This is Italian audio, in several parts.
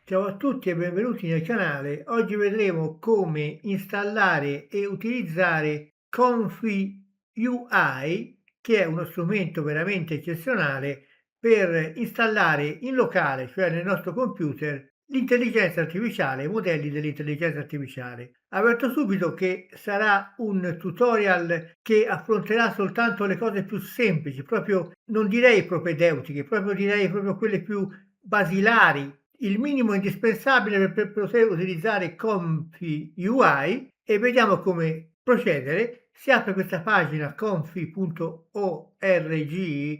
Ciao a tutti e benvenuti nel canale. Oggi vedremo come installare e utilizzare Comfy UI, che è uno strumento veramente eccezionale per installare in locale, cioè nel nostro computer, l'intelligenza artificiale, i modelli dell'intelligenza artificiale. Avverto subito che sarà un tutorial che affronterà soltanto le cose più semplici, proprio non direi propedeutiche, proprio direi proprio quelle più basilari, il minimo indispensabile per poter utilizzare Comfy UI e vediamo come procedere. Si apre questa pagina comfy.org,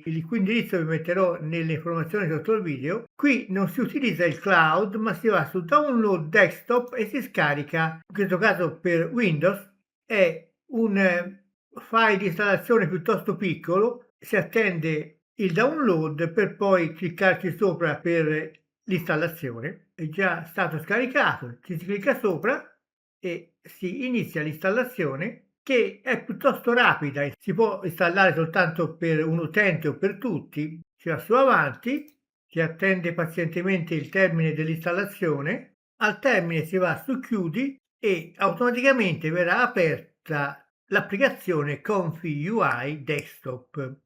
il cui indirizzo vi metterò nelle informazioni sotto il video. Qui non si utilizza il cloud, ma si va su download desktop e si scarica, in questo caso per Windows, è un file di installazione piuttosto piccolo, si attende il download per poi cliccarci sopra per l'installazione. È già stato scaricato, ci si clicca sopra e si inizia l'installazione, che è piuttosto rapida, si può installare soltanto per un utente o per tutti. Si va su avanti, si attende pazientemente il termine dell'installazione, al termine si va su chiudi e automaticamente verrà aperta l'applicazione Comfy UI Desktop.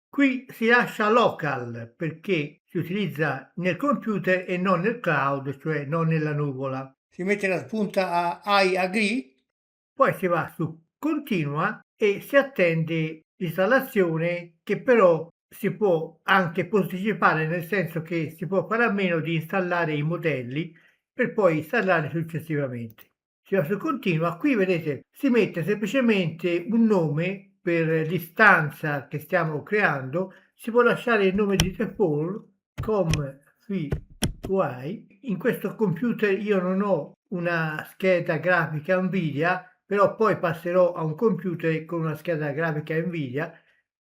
Qui si lascia local perché si utilizza nel computer e non nel cloud, cioè non nella nuvola. Si mette la spunta a I agree, poi si va su continua e si attende l'installazione, che però si può anche posticipare, nel senso che si può fare a meno di installare i modelli per poi installarli successivamente. Si va su continua, qui vedete si mette semplicemente un nome per l'istanza che stiamo creando, si può lasciare il nome di default Comfy UI. In questo computer io non ho una scheda grafica Nvidia, però poi passerò a un computer con una scheda grafica Nvidia.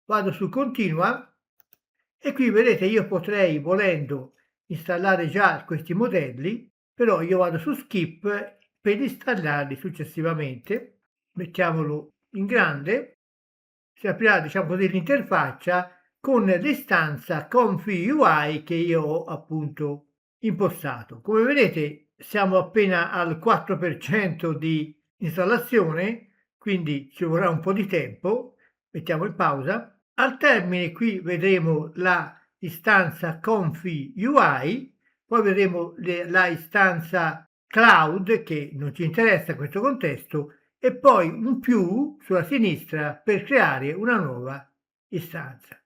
Vado su continua e qui vedete io potrei, volendo, installare già questi modelli, però io vado su skip per installarli successivamente. Mettiamolo in grande, si aprirà, diciamo così, l'interfaccia con l'istanza Comfy UI che io ho appunto impostato. Come vedete siamo appena al 4% di installazione, quindi ci vorrà un po' di tempo. Mettiamo in pausa. Al termine qui vedremo la istanza Comfy UI, poi vedremo la istanza cloud, che non ci interessa in questo contesto, e poi un più sulla sinistra per creare una nuova istanza.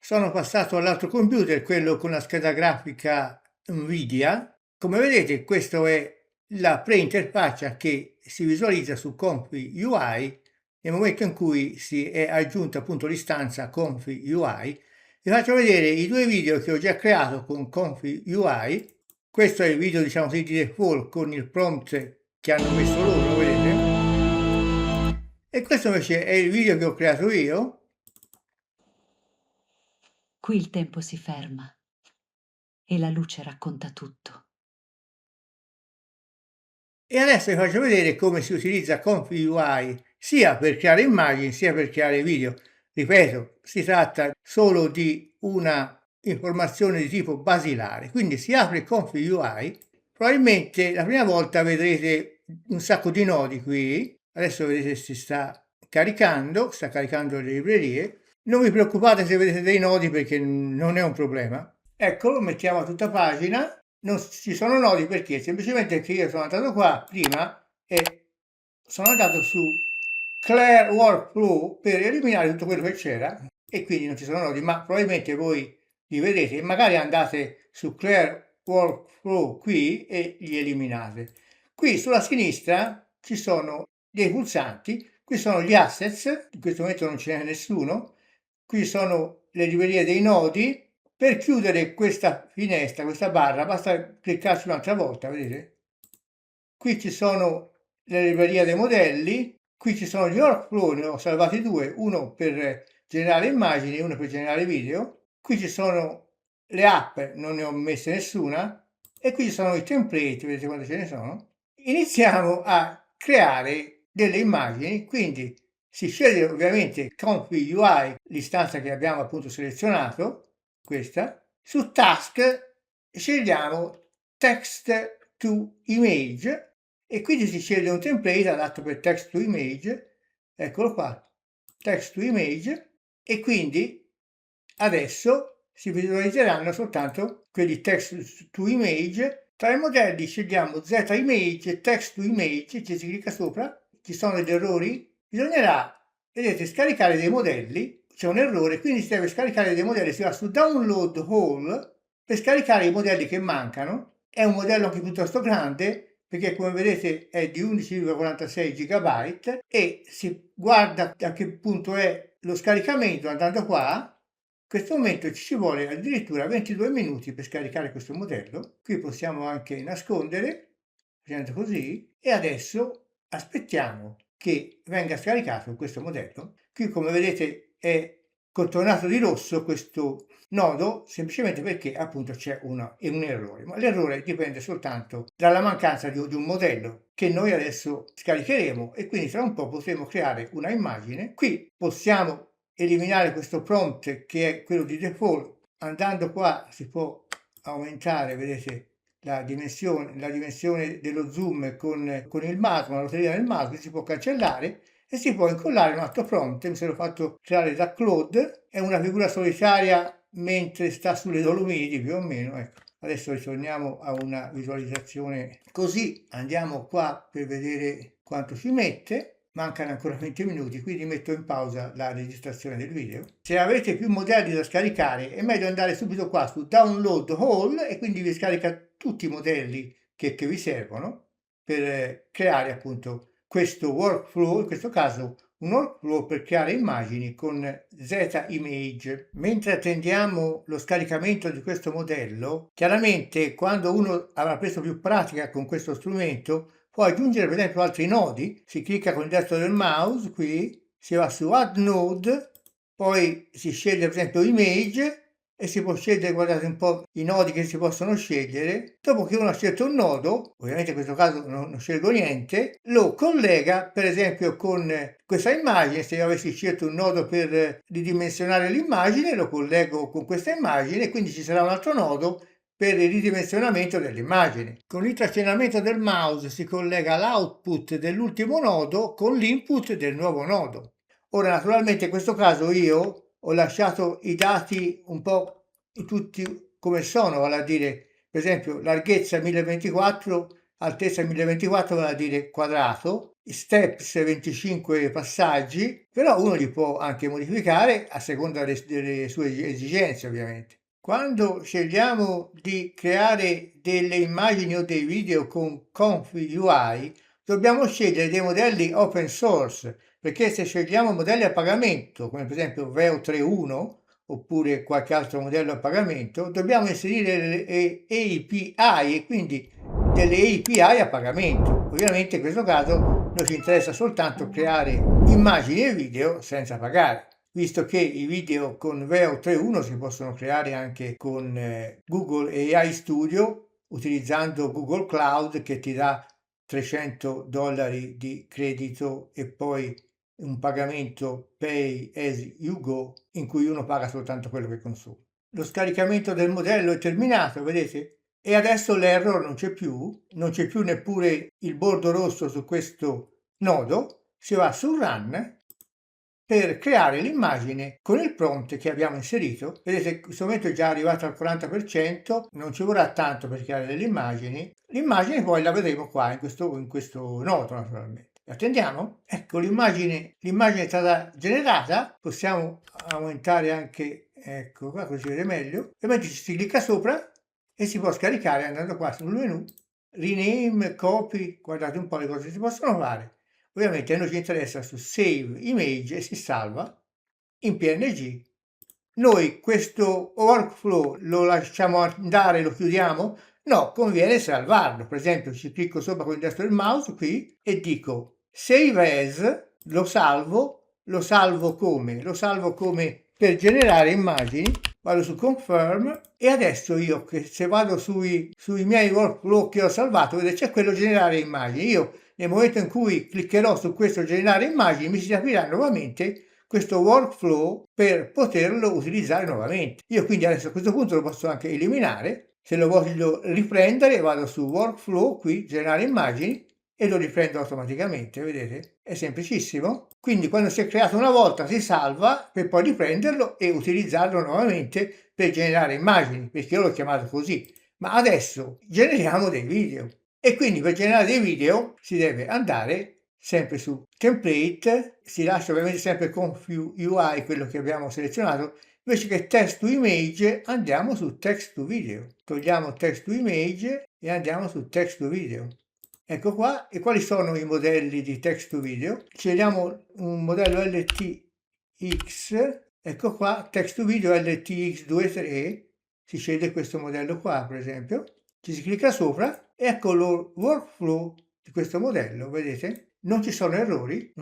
Sono passato all'altro computer, quello con la scheda grafica Nvidia. Come vedete, questa è la pre-interfaccia che si visualizza su Comfy UI nel momento in cui si è aggiunta appunto l'istanza Comfy UI. Vi faccio vedere i due video che ho già creato con Comfy UI. Questo è il video, diciamo così, di default con il prompt che hanno messo loro, vedete? E questo invece è il video che ho creato io. Qui il tempo si ferma e la luce racconta tutto. E adesso vi faccio vedere come si utilizza Comfy UI sia per creare immagini sia per creare video. Ripeto, si tratta solo di una informazione di tipo basilare. Quindi si apre Comfy UI, probabilmente la prima volta vedrete un sacco di nodi qui. Adesso vedete si sta caricando le librerie. Non vi preoccupate se vedete dei nodi perché non è un problema. Eccolo, mettiamo a tutta pagina. Non ci sono nodi perché semplicemente che io sono andato qua prima e sono andato su Clear Workflow per eliminare tutto quello che c'era e quindi non ci sono nodi, ma probabilmente voi li vedete e magari andate su Clear Workflow qui e li eliminate. Qui sulla sinistra ci sono dei pulsanti, qui sono gli assets, in questo momento non ce n'è nessuno, qui sono le librerie dei nodi. Per chiudere questa finestra, questa barra, basta cliccarci un'altra volta, vedete? Qui ci sono le librerie dei modelli, qui ci sono gli workflow, ne ho salvati due, uno per generare immagini e uno per generare video. Qui ci sono le app, non ne ho messe nessuna, e qui ci sono i template, vedete quante ce ne sono. Iniziamo a creare delle immagini, quindi si sceglie ovviamente Comfy UI, l'istanza che abbiamo appunto selezionato, questa. Su Task scegliamo text to image e quindi si sceglie un template adatto per text to image, eccolo qua, text to image, e quindi adesso si visualizzeranno soltanto quelli text to image. Tra i modelli scegliamo Z image, text to image, ci si clicca sopra, ci sono degli errori, bisognerà, vedete, scaricare dei modelli, c'è un errore, quindi si deve scaricare dei modelli, si va su download all per scaricare i modelli che mancano. È un modello anche piuttosto grande perché come vedete è di 11,46 GB e si guarda a che punto è lo scaricamento andando qua. In questo momento ci vuole addirittura 22 minuti per scaricare questo modello. Qui possiamo anche nascondere, facendo così, e adesso aspettiamo che venga scaricato questo modello. Qui come vedete è contornato di rosso questo nodo semplicemente perché appunto c'è un errore, ma l'errore dipende soltanto dalla mancanza di un modello che noi adesso scaricheremo e quindi tra un po' potremo creare una immagine. Qui possiamo eliminare questo prompt che è quello di default. Andando qua si può aumentare, vedete, la dimensione dello zoom con il mouse, con la rotellina del mouse, si può cancellare e si può incollare un altro prompt. Mi sono fatto creare da Claude, è una figura solitaria mentre sta sulle Dolomiti più o meno, ecco. Adesso ritorniamo a una visualizzazione così, andiamo qua per vedere quanto ci mette. Mancano ancora 20 minuti, quindi metto in pausa la registrazione del video. Se avete più modelli da scaricare è meglio andare subito qua su download all e quindi vi scarica tutti i modelli che vi servono per creare appunto questo workflow, in questo caso un workflow per creare immagini con Z Image. Mentre attendiamo lo scaricamento di questo modello, chiaramente quando uno avrà preso più pratica con questo strumento può aggiungere per esempio altri nodi, si clicca con il destro del mouse qui, si va su Add Node, poi si sceglie per esempio Image e si può scegliere, guardate un po' i nodi che si possono scegliere. Dopo che uno ha scelto un nodo, ovviamente in questo caso non scelgo niente, lo collega per esempio con questa immagine. Se io avessi scelto un nodo per ridimensionare l'immagine, lo collego con questa immagine e quindi ci sarà un altro nodo per il ridimensionamento dell'immagine. Con il trascinamento del mouse si collega l'output dell'ultimo nodo con l'input del nuovo nodo. Ora naturalmente in questo caso io ho lasciato i dati un po' tutti come sono, vale a dire per esempio larghezza 1024, altezza 1024 vale a dire quadrato, steps 25 passaggi, però uno li può anche modificare a seconda delle sue esigenze ovviamente. Quando scegliamo di creare delle immagini o dei video con Config UI, dobbiamo scegliere dei modelli open source, perché se scegliamo modelli a pagamento, come per esempio Veo 3.1 oppure qualche altro modello a pagamento, dobbiamo inserire le API e quindi delle API a pagamento. Ovviamente in questo caso noi ci interessa soltanto creare immagini e video senza pagare. Visto che i video con Veo 3.1 si possono creare anche con Google AI Studio utilizzando Google Cloud che ti dà $300 di credito e poi un pagamento pay as you go in cui uno paga soltanto quello che consuma. Lo scaricamento del modello è terminato, vedete? E adesso l'error non c'è più neppure il bordo rosso su questo nodo, si va su Run per creare l'immagine con il prompt che abbiamo inserito. Vedete, in questo momento è già arrivato al 40%, non ci vorrà tanto per creare delle immagini. L'immagine poi la vedremo qua in questo nodo naturalmente. Attendiamo? Ecco l'immagine è stata generata, possiamo aumentare anche, ecco qua così si vede meglio, e mentre si clicca sopra e si può scaricare andando qua sul menu, rename, copy, guardate un po' le cose che si possono fare. Ovviamente a noi ci interessa su Save Image e si salva in PNG. Noi questo workflow lo lasciamo andare, lo chiudiamo? No, conviene salvarlo. Per esempio ci clicco sopra con il destro del mouse qui e dico Save As, lo salvo come? Lo salvo come per generare immagini, vado su Confirm e adesso io che se vado sui miei workflow che ho salvato, vedete c'è quello generare immagini. Io nel momento in cui cliccherò su questo generare immagini mi si aprirà nuovamente questo workflow per poterlo utilizzare nuovamente. Io quindi adesso a questo punto lo posso anche eliminare Se lo voglio riprendere vado su Workflow, qui generare immagini e lo riprendo automaticamente, vedete? È semplicissimo. Quindi quando si è creato una volta si salva per poi riprenderlo e utilizzarlo nuovamente per generare immagini, perché io l'ho chiamato così. Ma adesso generiamo dei video e quindi per generare dei video si deve andare sempre su Template, si lascia ovviamente sempre Config UI quello che abbiamo selezionato. Invece che text to image andiamo su text to video, togliamo text to image e andiamo su text to video. Ecco qua, e quali sono i modelli di text to video? Scegliamo un modello LTX, ecco qua, text to video LTX23, si sceglie questo modello qua per esempio, ci si clicca sopra, ecco lo workflow di questo modello, vedete? Non ci sono errori,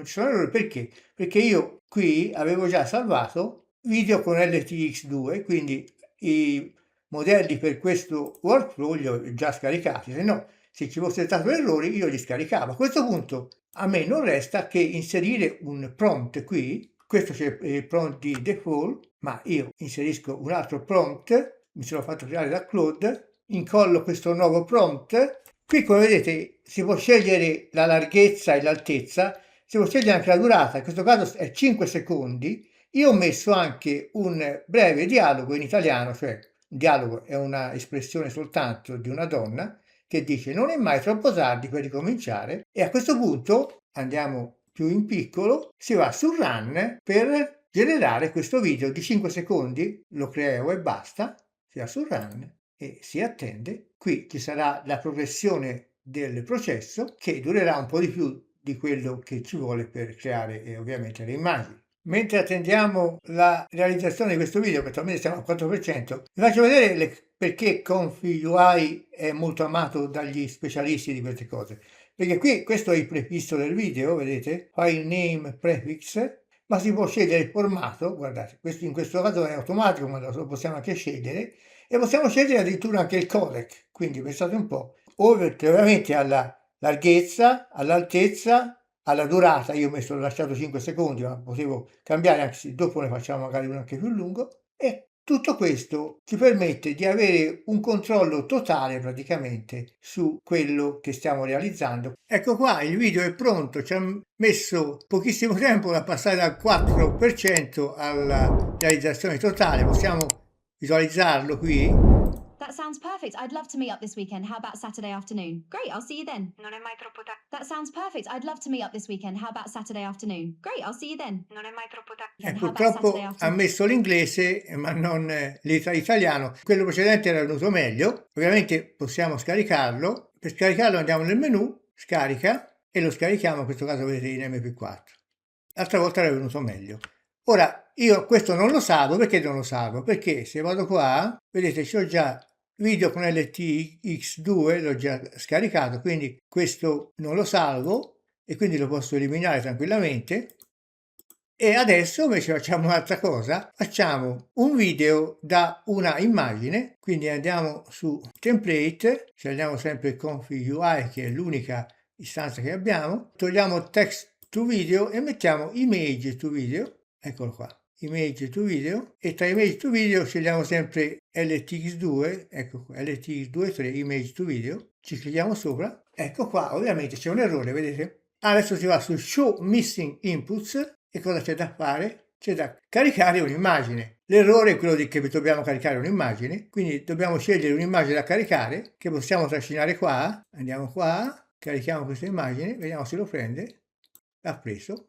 perché? Perché io qui avevo già salvato video con LTX2, quindi i modelli per questo workflow li ho già scaricati, se no se ci fosse stato errori io li scaricavo. A questo punto a me non resta che inserire un prompt qui, questo c'è il prompt di default, ma io inserisco un altro prompt, mi sono fatto creare da Claude, incollo questo nuovo prompt, qui come vedete si può scegliere la larghezza e l'altezza, si può scegliere anche la durata, in questo caso è 5 secondi, io ho messo anche un breve dialogo in italiano, cioè un dialogo è una espressione soltanto di una donna che dice non è mai troppo tardi per ricominciare e a questo punto andiamo più in piccolo, si va su Run per generare questo video di 5 secondi, lo creo e basta, si va su Run e si attende, qui ci sarà la progressione del processo che durerà un po' di più di quello che ci vuole per creare ovviamente le immagini. Mentre attendiamo la realizzazione di questo video, che attualmente siamo al 4%, vi faccio vedere perché Config UI è molto amato dagli specialisti di queste cose. Perché qui questo è il prefisso del video, vedete? File name prefix, ma si può scegliere il formato, guardate, questo in questo caso è automatico, ma lo possiamo anche scegliere, e possiamo scegliere addirittura anche il codec, quindi pensate un po', ovviamente alla larghezza, all'altezza, alla durata, io ho lasciato 5 secondi, ma potevo cambiare anche se dopo ne facciamo magari uno anche più lungo, e tutto questo ci permette di avere un controllo totale praticamente su quello che stiamo realizzando. Ecco qua, il video è pronto, ci ha messo pochissimo tempo da passare dal 4% alla realizzazione totale, possiamo visualizzarlo qui. That sounds perfect. I'd love to meet up this weekend. How about Saturday afternoon? Great, I'll see you then. Non è mai troppo tardi. That sounds perfect. I'd love to meet up this weekend. How about Saturday afternoon? Great, I'll see you then. Non è mai troppo tardi. How about Saturday Purtroppo ha afternoon? messo l'inglese ma non l'italiano. Quello precedente era venuto meglio. Ovviamente possiamo scaricarlo. Per scaricarlo andiamo nel menu, scarica, e lo scarichiamo, in questo caso vedete in MP4. L'altra volta era venuto meglio. Ora, io questo non lo salvo, perché non lo salvo? Perché se vado qua, vedete, c'ho già video con LTX2, l'ho già scaricato, quindi questo non lo salvo e quindi lo posso eliminare tranquillamente. E adesso invece facciamo un'altra cosa, facciamo un video da una immagine, quindi andiamo su Template, scegliamo sempre Config UI che è l'unica istanza che abbiamo, togliamo Text to Video e mettiamo Image to Video, eccolo qua. Image to video, e tra image to video scegliamo sempre LTX2, ecco qua, LTX23 image to video, ci clicchiamo sopra, ecco qua, ovviamente c'è un errore, vedete? Adesso si va su show missing inputs e cosa c'è da fare? C'è da caricare un'immagine. L'errore è quello di che dobbiamo caricare un'immagine, quindi dobbiamo scegliere un'immagine da caricare che possiamo trascinare qua, andiamo qua, carichiamo questa immagine, vediamo se lo prende, l'ha preso.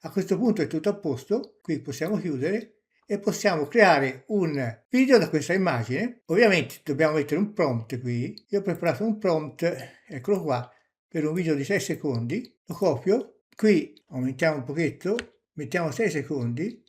A questo punto è tutto a posto, qui possiamo chiudere e possiamo creare un video da questa immagine. Ovviamente dobbiamo mettere un prompt qui, io ho preparato un prompt, eccolo qua, per un video di 6 secondi, lo copio, qui aumentiamo un pochetto, mettiamo 6 secondi,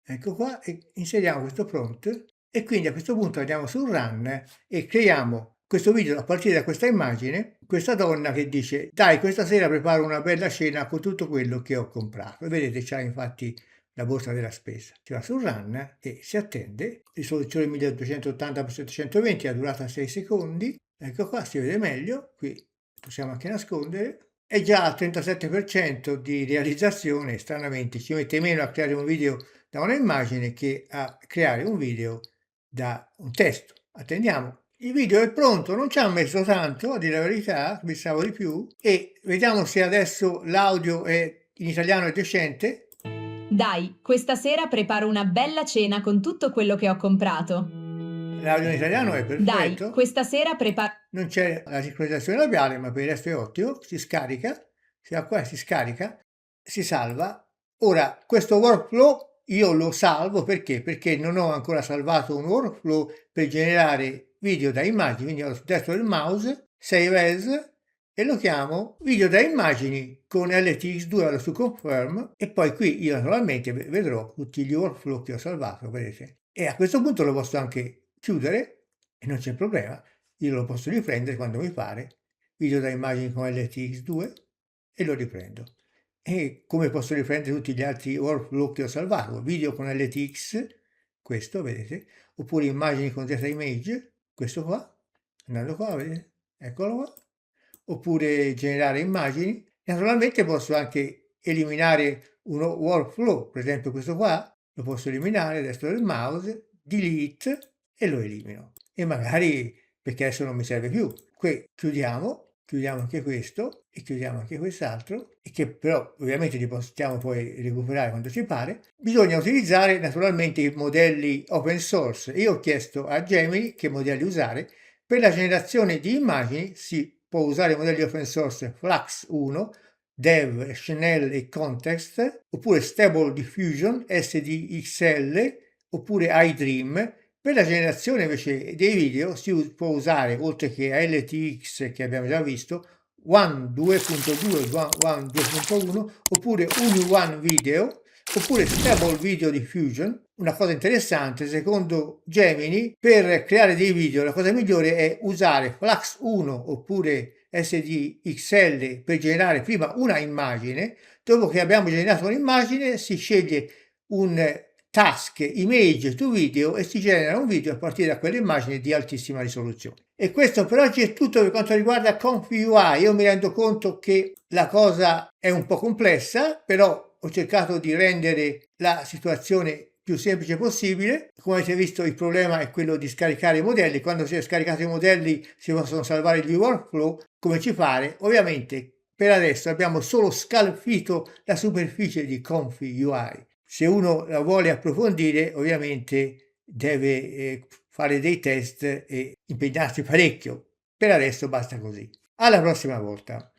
ecco qua, e inseriamo questo prompt e quindi a questo punto andiamo su Run e creiamo questo video a partire da questa immagine, questa donna che dice dai questa sera preparo una bella cena con tutto quello che ho comprato, e vedete c'ha infatti la borsa della spesa, si va su Run e si attende, risoluzione 1280x720, la durata 6 secondi, ecco qua si vede meglio, qui possiamo anche nascondere, è già al 37% di realizzazione, stranamente ci mette meno a creare un video da una immagine che a creare un video da un testo. Attendiamo Il video è pronto, non ci ha messo tanto, a dire la verità, pensavo di più, e vediamo se adesso l'audio in italiano è decente. Dai, questa sera preparo una bella cena con tutto quello che ho comprato. L'audio in italiano è Dai, perfetto. questa sera preparo... Non c'è la sincronizzazione labiale, ma per il resto è ottimo. Si scarica, si va qua, si scarica, si salva. Ora, questo workflow io lo salvo perché? Perché non ho ancora salvato un workflow per generare video da immagini, quindi vado sul destro del mouse, Save As, e lo chiamo video da immagini con LTX2, vado su Confirm, e poi qui io naturalmente vedrò tutti gli workflow che ho salvato, vedete? E a questo punto lo posso anche chiudere e non c'è problema. Io lo posso riprendere quando mi pare, video da immagini con LTX2 e lo riprendo. E come posso riprendere tutti gli altri workflow che ho salvato? Video con LTX, questo vedete, oppure immagini con data image, questo qua, andando qua, vedete, eccolo qua, oppure generare immagini. Naturalmente posso anche eliminare un workflow, per esempio questo qua, lo posso eliminare a destra del mouse, delete e lo elimino. E magari perché adesso non mi serve più. Qui chiudiamo anche questo e chiudiamo anche quest'altro, e che però ovviamente li possiamo poi recuperare quando ci pare. Bisogna utilizzare naturalmente i modelli open source. Io ho chiesto a Gemini che modelli usare. Per la generazione di immagini si può usare i modelli open source Flux 1, Dev, Chanel e Context, oppure Stable Diffusion, SDXL, oppure iDream. Per la generazione invece dei video si può usare, oltre che a LTX che abbiamo già visto, One 2.2, One 2.1, oppure Uni-One Video, oppure Stable Video Diffusion. Una cosa interessante, secondo Gemini, per creare dei video la cosa migliore è usare Flux 1 oppure SDXL per generare prima una immagine. Dopo che abbiamo generato un'immagine si sceglie un task image to video e si genera un video a partire da quell'immagine di altissima risoluzione. E questo per oggi è tutto per quanto riguarda ComfyUI. Io mi rendo conto che la cosa è un po' complessa, però ho cercato di rendere la situazione più semplice possibile. Come avete visto, il problema è quello di scaricare i modelli. Quando si è scaricato i modelli si possono salvare gli workflow come ci pare. Ovviamente per adesso abbiamo solo scalfito la superficie di ComfyUI. Se uno la vuole approfondire, ovviamente deve fare dei test e impegnarsi parecchio. Per adesso basta così. Alla prossima volta.